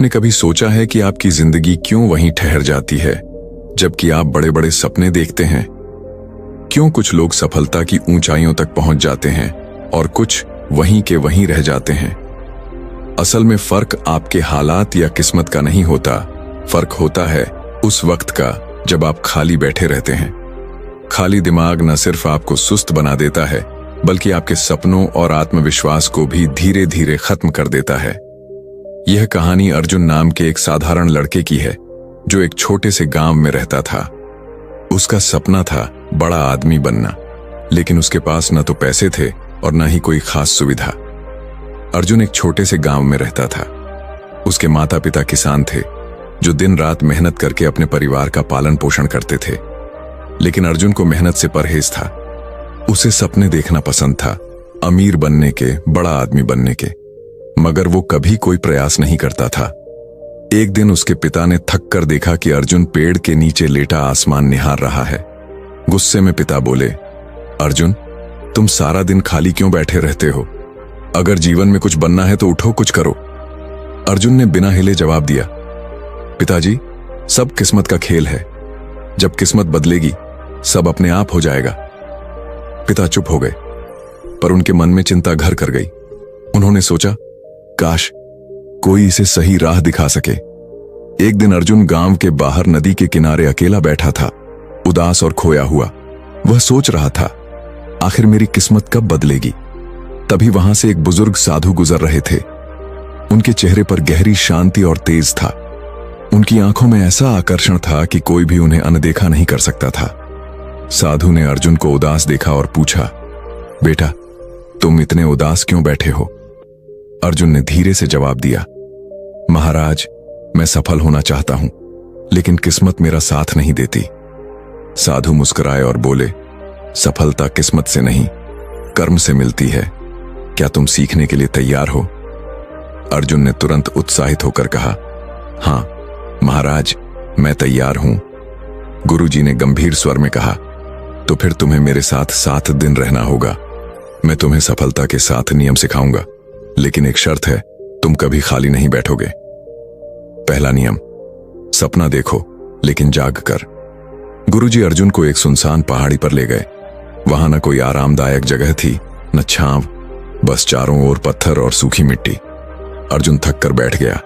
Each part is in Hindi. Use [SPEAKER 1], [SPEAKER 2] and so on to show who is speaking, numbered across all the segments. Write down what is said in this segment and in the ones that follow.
[SPEAKER 1] आपने कभी सोचा है कि आपकी जिंदगी क्यों वहीं ठहर जाती है जबकि आप बड़े बड़े सपने देखते हैं? क्यों कुछ लोग सफलता की ऊंचाइयों तक पहुंच जाते हैं और कुछ वहीं के वहीं रह जाते हैं? असल में फर्क आपके हालात या किस्मत का नहीं होता, फर्क होता है उस वक्त का जब आप खाली बैठे रहते हैं। खाली दिमाग न सिर्फ आपको सुस्त बना देता है बल्कि आपके सपनों और आत्मविश्वास को भी धीरे धीरे खत्म कर देता है। यह कहानी अर्जुन नाम के एक साधारण लड़के की है जो एक छोटे से गांव में रहता था। उसका सपना था बड़ा आदमी बनना, लेकिन उसके पास न तो पैसे थे और न ही कोई खास सुविधा। अर्जुन एक छोटे से गांव में रहता था। उसके माता पिता किसान थे जो दिन रात मेहनत करके अपने परिवार का पालन पोषण करते थे, लेकिन अर्जुन को मेहनत से परहेज था। उसे सपने देखना पसंद था, अमीर बनने के, बड़ा आदमी बनने के, मगर वो कभी कोई प्रयास नहीं करता था। एक दिन उसके पिता ने थक कर देखा कि अर्जुन पेड़ के नीचे लेटा आसमान निहार रहा है। गुस्से में पिता बोले, अर्जुन, तुम सारा दिन खाली क्यों बैठे रहते हो? अगर जीवन में कुछ बनना है तो उठो, कुछ करो। अर्जुन ने बिना हिले जवाब दिया, पिताजी, सब किस्मत का खेल है। जब किस्मत बदलेगी सब अपने आप हो जाएगा। पिता चुप हो गए, पर उनके मन में चिंता घर कर गई। उन्होंने सोचा, काश कोई इसे सही राह दिखा सके। एक दिन अर्जुन गांव के बाहर नदी के किनारे अकेला बैठा था, उदास और खोया हुआ। वह सोच रहा था, आखिर मेरी किस्मत कब बदलेगी? तभी वहां से एक बुजुर्ग साधु गुजर रहे थे। उनके चेहरे पर गहरी शांति और तेज था। उनकी आंखों में ऐसा आकर्षण था कि कोई भी उन्हें अनदेखा नहीं कर सकता था। साधु ने अर्जुन को उदास देखा और पूछा, बेटा, तुम इतने उदास क्यों बैठे हो? अर्जुन ने धीरे से जवाब दिया, महाराज, मैं सफल होना चाहता हूं, लेकिन किस्मत मेरा साथ नहीं देती। साधु मुस्कुराए और बोले, सफलता किस्मत से नहीं, कर्म से मिलती है। क्या तुम सीखने के लिए तैयार हो? अर्जुन ने तुरंत उत्साहित होकर कहा, हां महाराज, मैं तैयार हूं। गुरुजी ने गंभीर स्वर में कहा, तो फिर तुम्हें मेरे साथ 7 दिन रहना होगा। मैं तुम्हें सफलता के 7 नियम सिखाऊंगा, लेकिन एक शर्त है, तुम कभी खाली नहीं बैठोगे। पहला नियम, सपना देखो लेकिन जाग कर। गुरुजी अर्जुन को एक सुनसान पहाड़ी पर ले गए। वहां न कोई आरामदायक जगह थी, न छांव, बस चारों ओर पत्थर और सूखी मिट्टी। अर्जुन थक कर बैठ गया,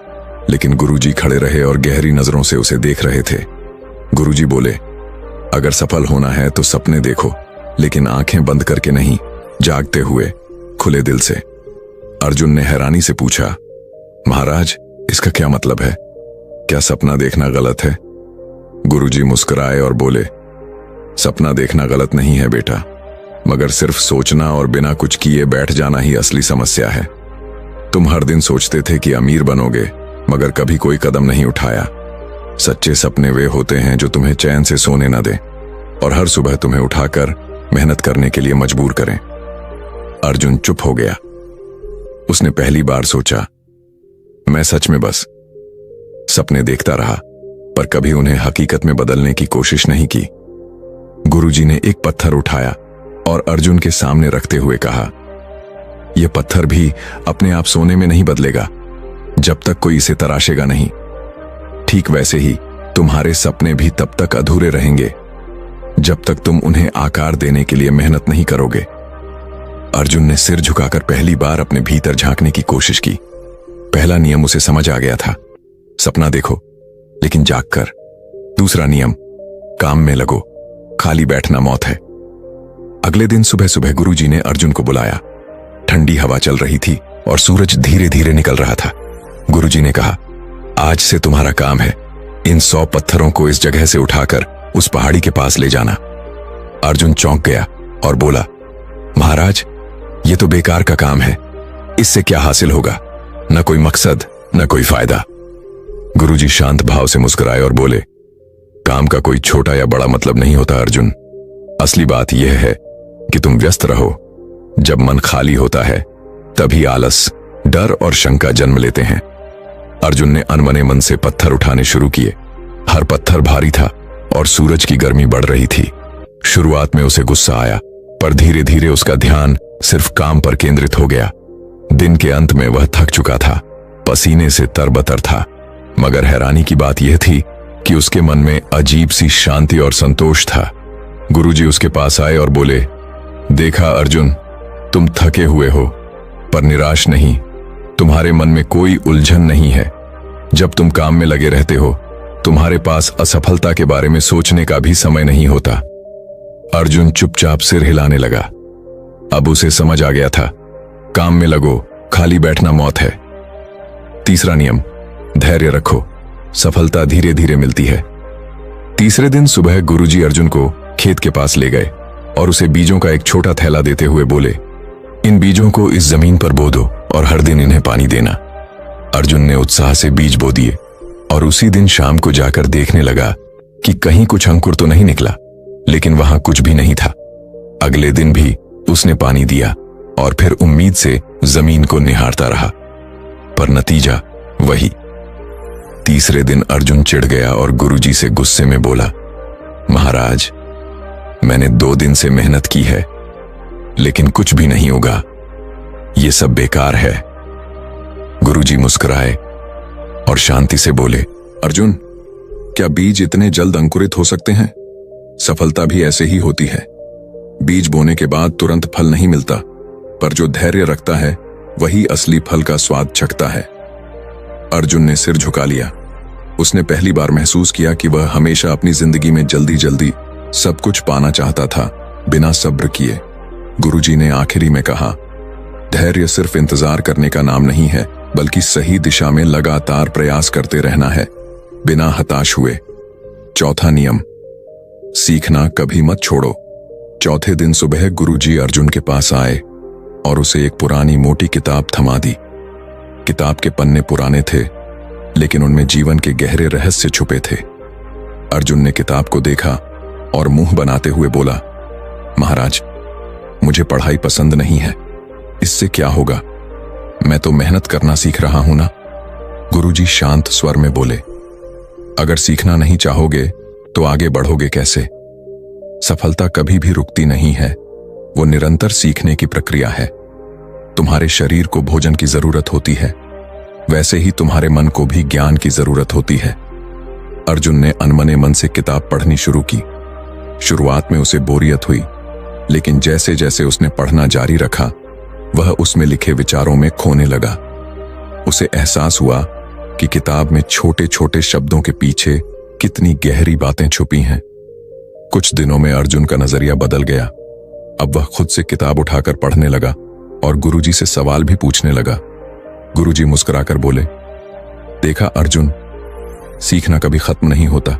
[SPEAKER 1] लेकिन गुरुजी खड़े रहे और गहरी नजरों से उसे देख रहे थे। गुरुजी बोले, अगर सफल होना है तो सपने देखो, लेकिन आंखें बंद करके नहीं, जागते हुए, खुले दिल से। अर्जुन ने हैरानी से पूछा, महाराज, इसका क्या मतलब है? क्या सपना देखना गलत है? गुरुजी मुस्कुराए और बोले, सपना देखना गलत नहीं है बेटा, मगर सिर्फ सोचना और बिना कुछ किए बैठ जाना ही असली समस्या है। तुम हर दिन सोचते थे कि अमीर बनोगे, मगर कभी कोई कदम नहीं उठाया। सच्चे सपने वे होते हैं जो तुम्हें चैन से सोने न दें और हर सुबह तुम्हें उठाकर मेहनत करने के लिए मजबूर करें। अर्जुन चुप हो गया। उसने पहली बार सोचा, मैं सच में बस सपने देखता रहा, पर कभी उन्हें हकीकत में बदलने की कोशिश नहीं की। गुरुजी ने एक पत्थर उठाया और अर्जुन के सामने रखते हुए कहा, यह पत्थर भी अपने आप सोने में नहीं बदलेगा जब तक कोई इसे तराशेगा नहीं। ठीक वैसे ही तुम्हारे सपने भी तब तक अधूरे रहेंगे जब तक तुम उन्हें आकार देने के लिए मेहनत नहीं करोगे। अर्जुन ने सिर झुकाकर पहली बार अपने भीतर झांकने की कोशिश की। पहला नियम उसे समझ आ गया था, सपना देखो लेकिन जाग कर। दूसरा नियम, काम में लगो, खाली बैठना मौत है। अगले दिन सुबह सुबह गुरुजी ने अर्जुन को बुलाया। ठंडी हवा चल रही थी और सूरज धीरे धीरे निकल रहा था। गुरुजी ने कहा, आज से तुम्हारा काम है इन 100 पत्थरों को इस जगह से उठाकर उस पहाड़ी के पास ले जाना। अर्जुन चौंक गया और बोला, महाराज, ये तो बेकार का काम है, इससे क्या हासिल होगा? न कोई मकसद, न कोई फायदा। गुरुजी शांत भाव से मुस्कुराए और बोले, काम का कोई छोटा या बड़ा मतलब नहीं होता अर्जुन। असली बात यह है कि तुम व्यस्त रहो। जब मन खाली होता है तभी आलस, डर और शंका जन्म लेते हैं। अर्जुन ने अनमने मन से पत्थर उठाने शुरू किए। हर पत्थर भारी था और सूरज की गर्मी बढ़ रही थी। शुरुआत में उसे गुस्सा आया, पर धीरे धीरे उसका ध्यान सिर्फ काम पर केंद्रित हो गया। दिन के अंत में वह थक चुका था, पसीने से तरबतर था मगर हैरानी की बात यह थी कि उसके मन में अजीब सी शांति और संतोष था। गुरुजी उसके पास आए और बोले, देखा अर्जुन, तुम थके हुए हो पर निराश नहीं। तुम्हारे मन में कोई उलझन नहीं है। जब तुम काम में लगे रहते हो, तुम्हारे पास असफलता के बारे में सोचने का भी समय नहीं होता। अर्जुन चुपचाप सिर हिलाने लगा। अब उसे समझ आ गया था, काम में लगो, खाली बैठना मौत है। तीसरा नियम, धैर्य रखो, सफलता धीरे धीरे मिलती है। तीसरे दिन सुबह गुरुजी अर्जुन को खेत के पास ले गए और उसे बीजों का एक छोटा थैला देते हुए बोले, इन बीजों को इस जमीन पर बो दो और हर दिन इन्हें पानी देना। अर्जुन ने उत्साह से बीज बो दिए और उसी दिन शाम को जाकर देखने लगा कि कहीं कुछ अंकुर तो नहीं निकला, लेकिन वहां कुछ भी नहीं था। अगले दिन भी उसने पानी दिया और फिर उम्मीद से जमीन को निहारता रहा, पर नतीजा वही। तीसरे दिन अर्जुन चिढ़ गया और गुरुजी से गुस्से में बोला, महाराज, मैंने 2 दिन से मेहनत की है, लेकिन कुछ भी नहीं होगा, ये सब बेकार है। गुरुजी मुस्कुराए और शांति से बोले, अर्जुन, क्या बीज इतने जल्द अंकुरित हो सकते हैं? सफलता भी ऐसे ही होती है। बीज बोने के बाद तुरंत फल नहीं मिलता, पर जो धैर्य रखता है वही असली फल का स्वाद चखता है। अर्जुन ने सिर झुका लिया। उसने पहली बार महसूस किया कि वह हमेशा अपनी जिंदगी में जल्दी जल्दी सब कुछ पाना चाहता था, बिना सब्र किए। गुरुजी ने आखिरी में कहा, धैर्य सिर्फ इंतजार करने का नाम नहीं है, बल्कि सही दिशा में लगातार प्रयास करते रहना है, बिना हताश हुए। चौथा नियम, सीखना कभी मत छोड़ो। चौथे दिन सुबह गुरुजी अर्जुन के पास आए और उसे एक पुरानी मोटी किताब थमा दी। किताब के पन्ने पुराने थे, लेकिन उनमें जीवन के गहरे रहस्य छुपे थे। अर्जुन ने किताब को देखा और मुंह बनाते हुए बोला, महाराज, मुझे पढ़ाई पसंद नहीं है, इससे क्या होगा? मैं तो मेहनत करना सीख रहा हूं ना। गुरुजी शांत स्वर में बोले, अगर सीखना नहीं चाहोगे तो आगे बढ़ोगे कैसे? सफलता कभी भी रुकती नहीं है, वो निरंतर सीखने की प्रक्रिया है। तुम्हारे शरीर को भोजन की जरूरत होती है, वैसे ही तुम्हारे मन को भी ज्ञान की जरूरत होती है। अर्जुन ने अनमने मन से किताब पढ़नी शुरू की। शुरुआत में उसे बोरियत हुई, लेकिन जैसे जैसे उसने पढ़ना जारी रखा, वह उसमें लिखे विचारों में खोने लगा। उसे एहसास हुआ कि किताब में छोटे छोटे शब्दों के पीछे कितनी गहरी बातें छुपी हैं। कुछ दिनों में अर्जुन का नजरिया बदल गया। अब वह खुद से किताब उठाकर पढ़ने लगा और गुरुजी से सवाल भी पूछने लगा। गुरुजी मुस्कुराकर बोले, देखा अर्जुन, सीखना कभी खत्म नहीं होता।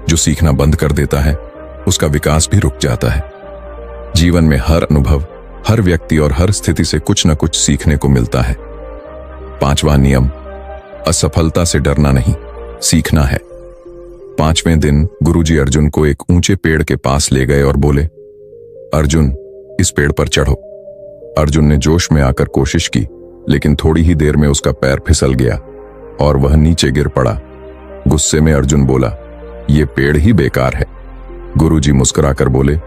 [SPEAKER 1] जो सीखना बंद कर देता है, उसका विकास भी रुक जाता है। जीवन में हर अनुभव, हर व्यक्ति और हर स्थिति से कुछ न कुछ सीखने को मिलता है। पांचवां नियम, असफलता से डरना नहीं, सीखना है। 5वें दिन गुरुजी अर्जुन को एक ऊंचे पेड़ के पास ले गए और बोले, अर्जुन, इस पेड़ पर चढ़ो। अर्जुन ने जोश में आकर कोशिश की, लेकिन थोड़ी ही देर में उसका पैर फिसल गया और वह नीचे गिर पड़ा। गुस्से में अर्जुन बोला, यह पेड़ ही बेकार है। गुरुजी मुस्कुराकर बोले,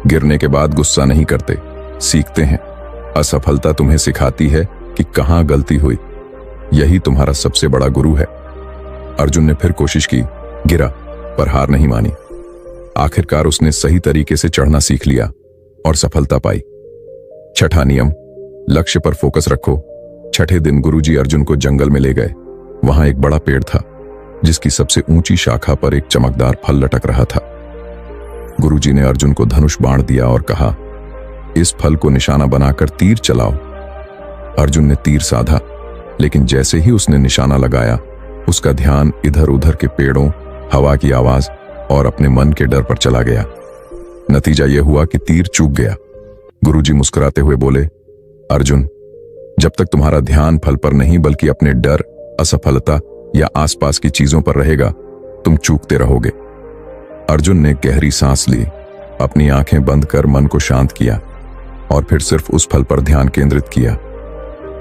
[SPEAKER 1] गिरने के बाद गुस्सा नहीं करते, सीखते हैं। असफलता तुम्हें सिखाती है कि कहां गलती हुई। यही तुम्हारा सबसे बड़ा गुरु है। अर्जुन ने फिर कोशिश की, गिरा, पर हार नहीं मानी। आखिरकार उसने सही तरीके से चढ़ना सीख लिया और सफलता पाई। छठा नियम, लक्ष्य पर फोकस रखो। छठे दिन गुरुजी अर्जुन को जंगल में ले गए। वहां एक बड़ा पेड़ था, जिसकी सबसे ऊंची शाखा पर एक चमकदार फल लटक रहा था। गुरुजी ने अर्जुन को धनुष बाण दिया और कहा, इस फल को निशाना बनाकर तीर चलाओ। अर्जुन ने तीर साधा, लेकिन जैसे ही उसने निशाना लगाया, उसका ध्यान इधर उधर के पेड़ों, हवा की आवाज और अपने मन के डर पर चला गया। नतीजा यह हुआ कि तीर चूक गया। गुरुजी मुस्कुराते हुए बोले, अर्जुन, जब तक तुम्हारा ध्यान फल पर नहीं बल्कि अपने डर, असफलता या आसपास की चीजों पर रहेगा, तुम चूकते रहोगे। अर्जुन ने गहरी सांस ली, अपनी आंखें बंद कर मन को शांत किया और फिर सिर्फ उस फल पर ध्यान केंद्रित किया।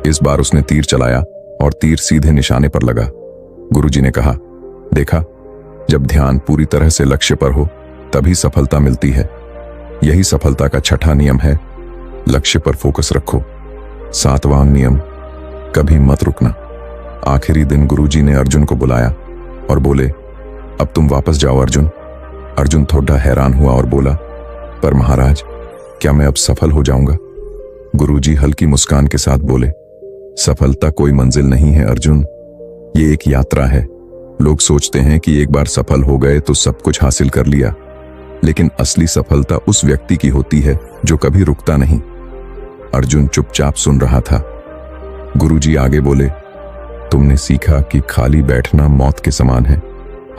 [SPEAKER 1] इस बार उसने तीर चलाया और तीर सीधे निशाने पर लगा। गुरुजी ने कहा, देखा, जब ध्यान पूरी तरह से लक्ष्य पर हो तभी सफलता मिलती है। यही सफलता का छठा नियम है, लक्ष्य पर फोकस रखो। 7वां नियम, कभी मत रुकना। आखिरी दिन गुरुजी ने अर्जुन को बुलाया और बोले, अब तुम वापस जाओ अर्जुन। अर्जुन थोड़ा हैरान हुआ और बोला, पर महाराज, क्या मैं अब सफल हो जाऊंगा? गुरुजी हल्की मुस्कान के साथ बोले, सफलता कोई मंजिल नहीं है अर्जुन, ये एक यात्रा है। लोग सोचते हैं कि एक बार सफल हो गए तो सब कुछ हासिल कर लिया, लेकिन असली सफलता उस व्यक्ति की होती है जो कभी रुकता नहीं। अर्जुन चुपचाप सुन रहा था। गुरुजी आगे बोले, तुमने सीखा कि खाली बैठना मौत के समान है।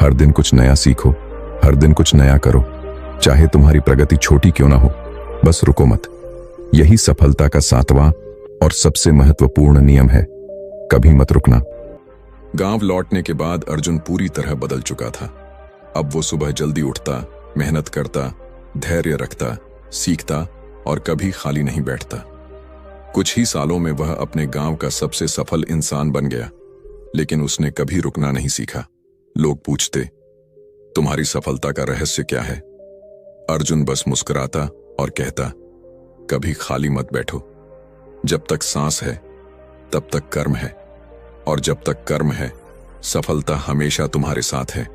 [SPEAKER 1] हर दिन कुछ नया सीखो, हर दिन कुछ नया करो, चाहे तुम्हारी प्रगति छोटी क्यों ना हो, बस रुको मत। यही सफलता का 7वां और सबसे महत्वपूर्ण नियम है, कभी मत रुकना। गांव लौटने के बाद अर्जुन पूरी तरह बदल चुका था। अब वो सुबह जल्दी उठता, मेहनत करता, धैर्य रखता, सीखता और कभी खाली नहीं बैठता। कुछ ही सालों में वह अपने गांव का सबसे सफल इंसान बन गया, लेकिन उसने कभी रुकना नहीं सीखा। लोग पूछते, तुम्हारी सफलता का रहस्य क्या है? अर्जुन बस मुस्कुराता और कहता, कभी खाली मत बैठो। जब तक सांस है तब तक कर्म है, और जब तक कर्म है सफलता हमेशा तुम्हारे साथ है।